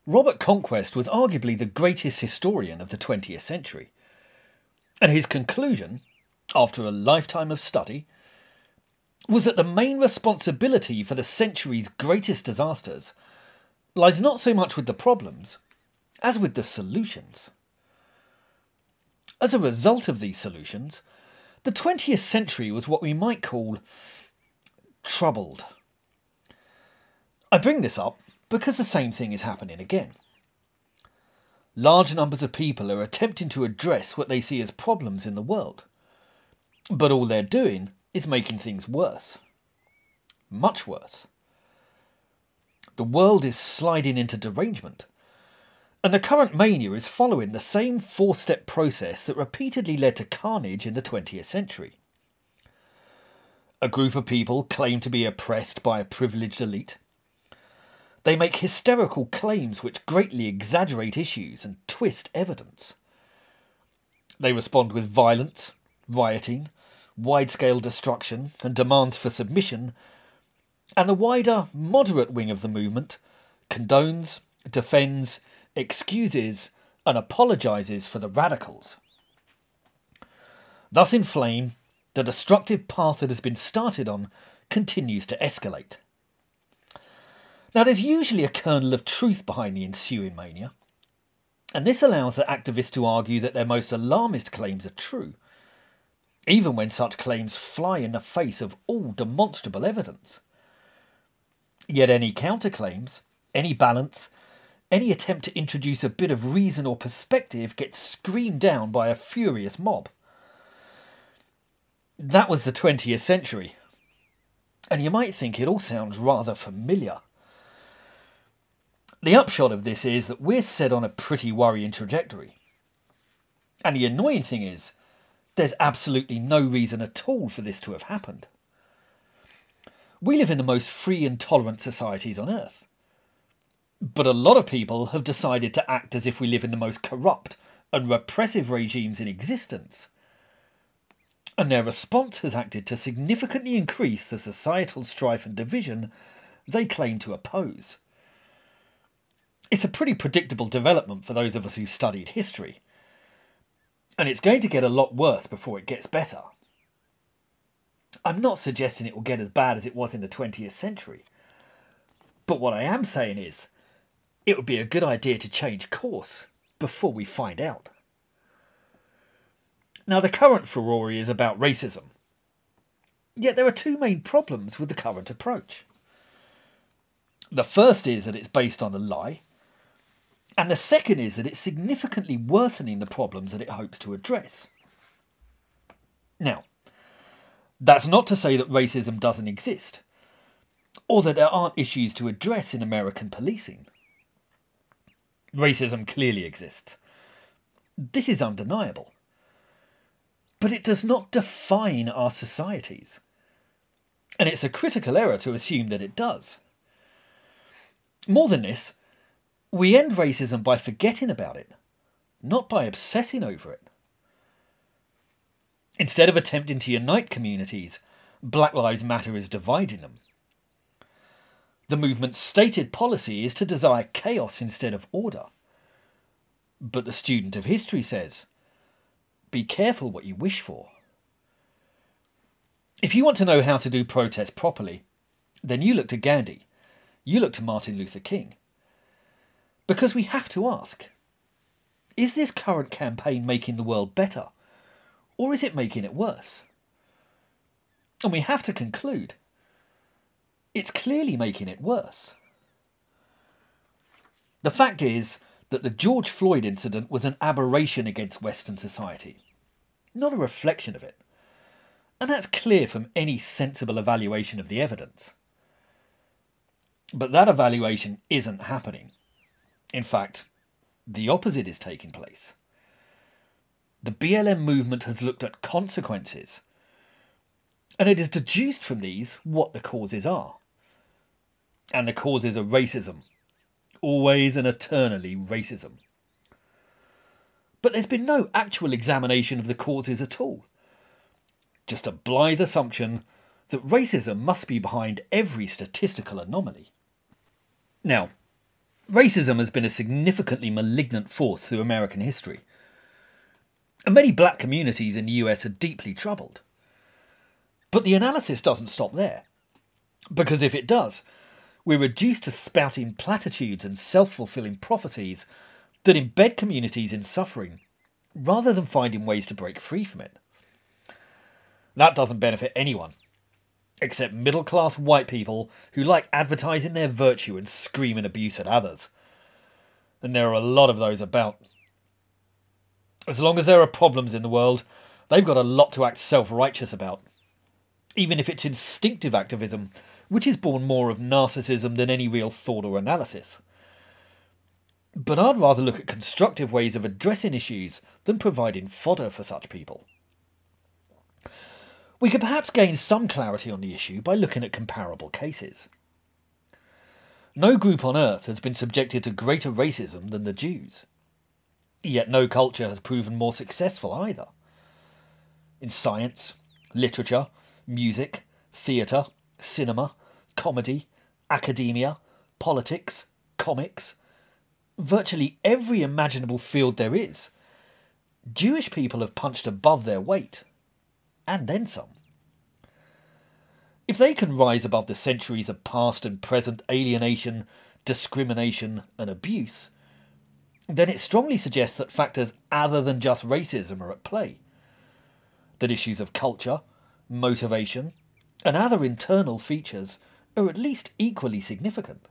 Robert Conquest was arguably the greatest historian of the 20th century, and his conclusion, after a lifetime of study, was that the main responsibility for the century's greatest disasters lies not so much with the problems as with the solutions. As a result of these solutions, the 20th century was what we might call troubled. I bring this up because the same thing is happening again. Large numbers of people are attempting to address what they see as problems in the world, but all they're doing is making things worse. Much worse. The world is sliding into derangement, and the current mania is following the same four-step process that repeatedly led to carnage in the 20th century. A group of people claim to be oppressed by a privileged elite. They make hysterical claims which greatly exaggerate issues and twist evidence. They respond with violence, rioting, wide-scale destruction and demands for submission, and the wider, moderate wing of the movement condones, defends, excuses and apologises for the radicals. Thus in flame, the destructive path that has been started on continues to escalate. Now there's usually a kernel of truth behind the ensuing mania, and this allows the activists to argue that their most alarmist claims are true, even when such claims fly in the face of all demonstrable evidence. Yet any counterclaims, any balance, any attempt to introduce a bit of reason or perspective gets screamed down by a furious mob. That was the 20th century, and you might think it all sounds rather familiar. The upshot of this is that we're set on a pretty worrying trajectory. And the annoying thing is, there's absolutely no reason at all for this to have happened. We live in the most free and tolerant societies on earth. But a lot of people have decided to act as if we live in the most corrupt and repressive regimes in existence. And their response has acted to significantly increase the societal strife and division they claim to oppose. It's a pretty predictable development for those of us who've studied history. And it's going to get a lot worse before it gets better. I'm not suggesting it will get as bad as it was in the 20th century. But what I am saying is, it would be a good idea to change course before we find out. Now the current furore is about racism. Yet there are two main problems with the current approach. The first is that it's based on a lie. And the second is that it's significantly worsening the problems that it hopes to address. Now, that's not to say that racism doesn't exist, or that there aren't issues to address in American policing. Racism clearly exists. This is undeniable. But it does not define our societies. And it's a critical error to assume that it does. More than this, we end racism by forgetting about it, not by obsessing over it. Instead of attempting to unite communities, Black Lives Matter is dividing them. The movement's stated policy is to desire chaos instead of order. But the student of history says, be careful what you wish for. If you want to know how to do protest properly, then you look to Gandhi, you look to Martin Luther King. Because we have to ask, is this current campaign making the world better, or is it making it worse? And we have to conclude, it's clearly making it worse. The fact is that the George Floyd incident was an aberration against Western society, not a reflection of it. And that's clear from any sensible evaluation of the evidence. But that evaluation isn't happening. In fact, the opposite is taking place. The BLM movement has looked at consequences, and it has deduced from these what the causes are. And the causes are racism. Always and eternally racism. But there's been no actual examination of the causes at all. Just a blithe assumption that racism must be behind every statistical anomaly. Now, Racism has been a significantly malignant force through American history, and many black communities in the US are deeply troubled. But the analysis doesn't stop there, because if it does, we're reduced to spouting platitudes and self-fulfilling prophecies that embed communities in suffering, rather than finding ways to break free from it. That doesn't benefit anyone, except middle-class white people who like advertising their virtue and screaming abuse at others. And there are a lot of those about. As long as there are problems in the world, they've got a lot to act self-righteous about, even if it's instinctive activism, which is born more of narcissism than any real thought or analysis. But I'd rather look at constructive ways of addressing issues than providing fodder for such people. We could perhaps gain some clarity on the issue by looking at comparable cases. No group on earth has been subjected to greater racism than the Jews. Yet no culture has proven more successful either. In science, literature, music, theatre, cinema, comedy, academia, politics, comics, virtually every imaginable field there is, Jewish people have punched above their weight, and then some. If they can rise above the centuries of past and present alienation, discrimination and abuse, then it strongly suggests that factors other than just racism are at play. That issues of culture, motivation, and other internal features are at least equally significant.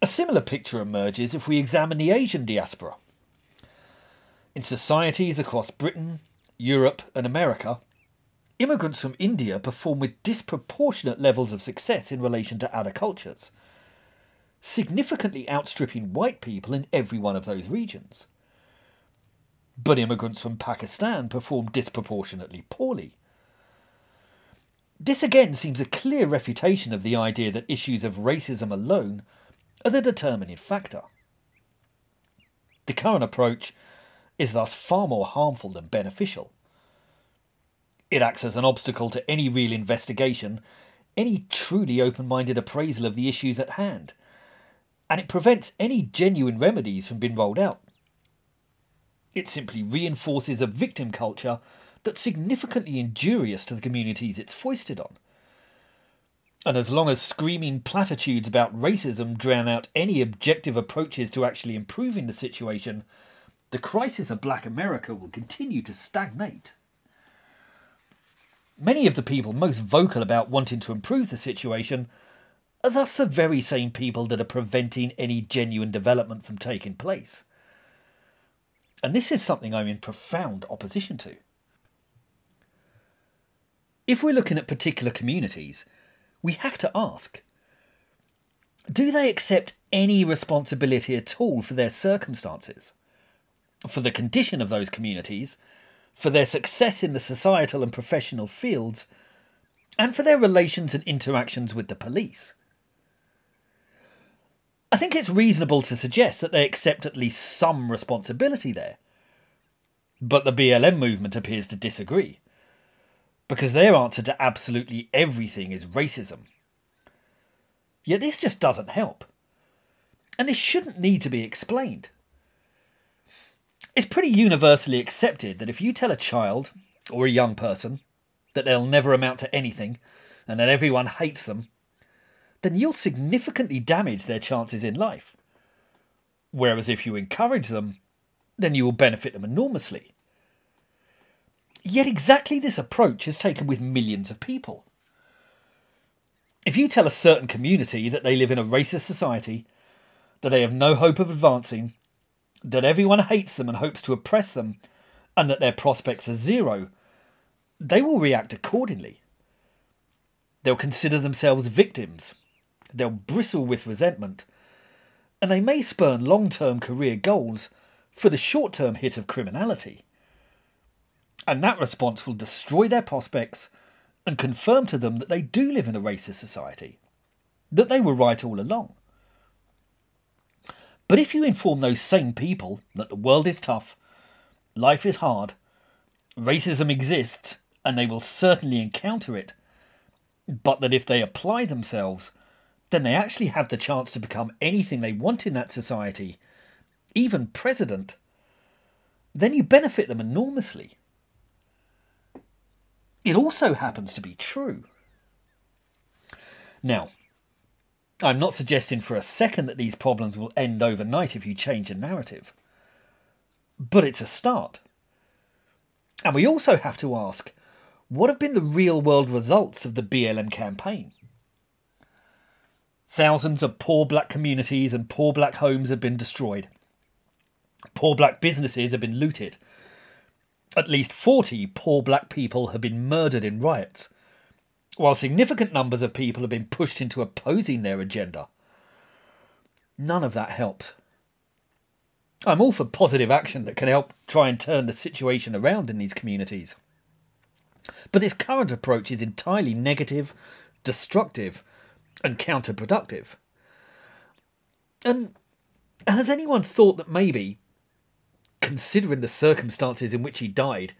A similar picture emerges if we examine the Asian diaspora. In societies across Britain, Europe and America, immigrants from India perform with disproportionate levels of success in relation to other cultures, significantly outstripping white people in every one of those regions. But immigrants from Pakistan perform disproportionately poorly. This again seems a clear refutation of the idea that issues of racism alone are the determining factor. The current approach is thus far more harmful than beneficial. It acts as an obstacle to any real investigation, any truly open-minded appraisal of the issues at hand, and it prevents any genuine remedies from being rolled out. It simply reinforces a victim culture that's significantly injurious to the communities it's foisted on. And as long as screaming platitudes about racism drown out any objective approaches to actually improving the situation, the crisis of Black America will continue to stagnate. Many of the people most vocal about wanting to improve the situation are thus the very same people that are preventing any genuine development from taking place. And this is something I'm in profound opposition to. If we're looking at particular communities, we have to ask, do they accept any responsibility at all for their circumstances, for the condition of those communities, for their success in the societal and professional fields, and for their relations and interactions with the police? I think it's reasonable to suggest that they accept at least some responsibility there. But the BLM movement appears to disagree, because their answer to absolutely everything is racism. Yet this just doesn't help, and this shouldn't need to be explained. It's pretty universally accepted that if you tell a child, or a young person, that they'll never amount to anything, and that everyone hates them, then you'll significantly damage their chances in life. Whereas if you encourage them, then you will benefit them enormously. Yet exactly this approach is taken with millions of people. If you tell a certain community that they live in a racist society, that they have no hope of advancing, that everyone hates them and hopes to oppress them, and that their prospects are zero, they will react accordingly. They'll consider themselves victims, they'll bristle with resentment, and they may spurn long-term career goals for the short-term hit of criminality. And that response will destroy their prospects and confirm to them that they do live in a racist society, that they were right all along. But if you inform those same people that the world is tough, life is hard, racism exists, and they will certainly encounter it, but that if they apply themselves, then they actually have the chance to become anything they want in that society, even president, then you benefit them enormously. It also happens to be true. Now, I'm not suggesting for a second that these problems will end overnight if you change the narrative. But it's a start. And we also have to ask, what have been the real-world results of the BLM campaign? Thousands of poor black communities and poor black homes have been destroyed. Poor black businesses have been looted. At least 40 poor black people have been murdered in riots, while significant numbers of people have been pushed into opposing their agenda. None of that helps. I'm all for positive action that can help try and turn the situation around in these communities. But this current approach is entirely negative, destructive, and counterproductive. And has anyone thought that maybe, considering the circumstances in which he died,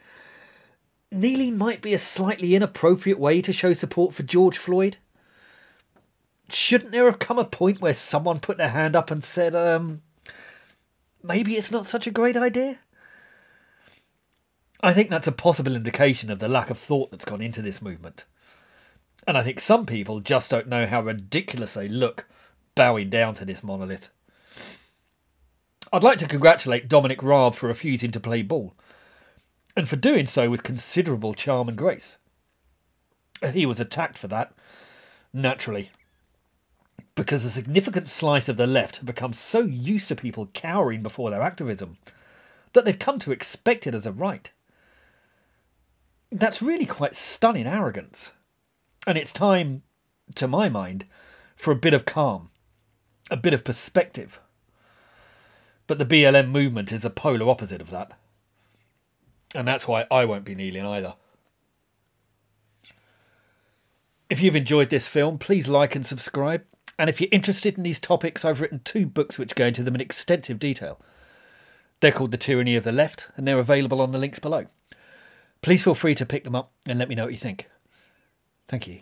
kneeling might be a slightly inappropriate way to show support for George Floyd? Shouldn't there have come a point where someone put their hand up and said, maybe it's not such a great idea? I think that's a possible indication of the lack of thought that's gone into this movement. And I think some people just don't know how ridiculous they look bowing down to this monolith. I'd like to congratulate Dominic Raab for refusing to play ball, and for doing so with considerable charm and grace. He was attacked for that, naturally, because a significant slice of the left have become so used to people cowering before their activism that they've come to expect it as a right. That's really quite stunning arrogance, and it's time, to my mind, for a bit of calm, a bit of perspective. But the BLM movement is the polar opposite of that. And that's why I won't be kneeling either. If you've enjoyed this film, please like and subscribe. And if you're interested in these topics, I've written 2 books which go into them in extensive detail. They're called The Tyranny of the Left, and they're available on the links below. Please feel free to pick them up and let me know what you think. Thank you.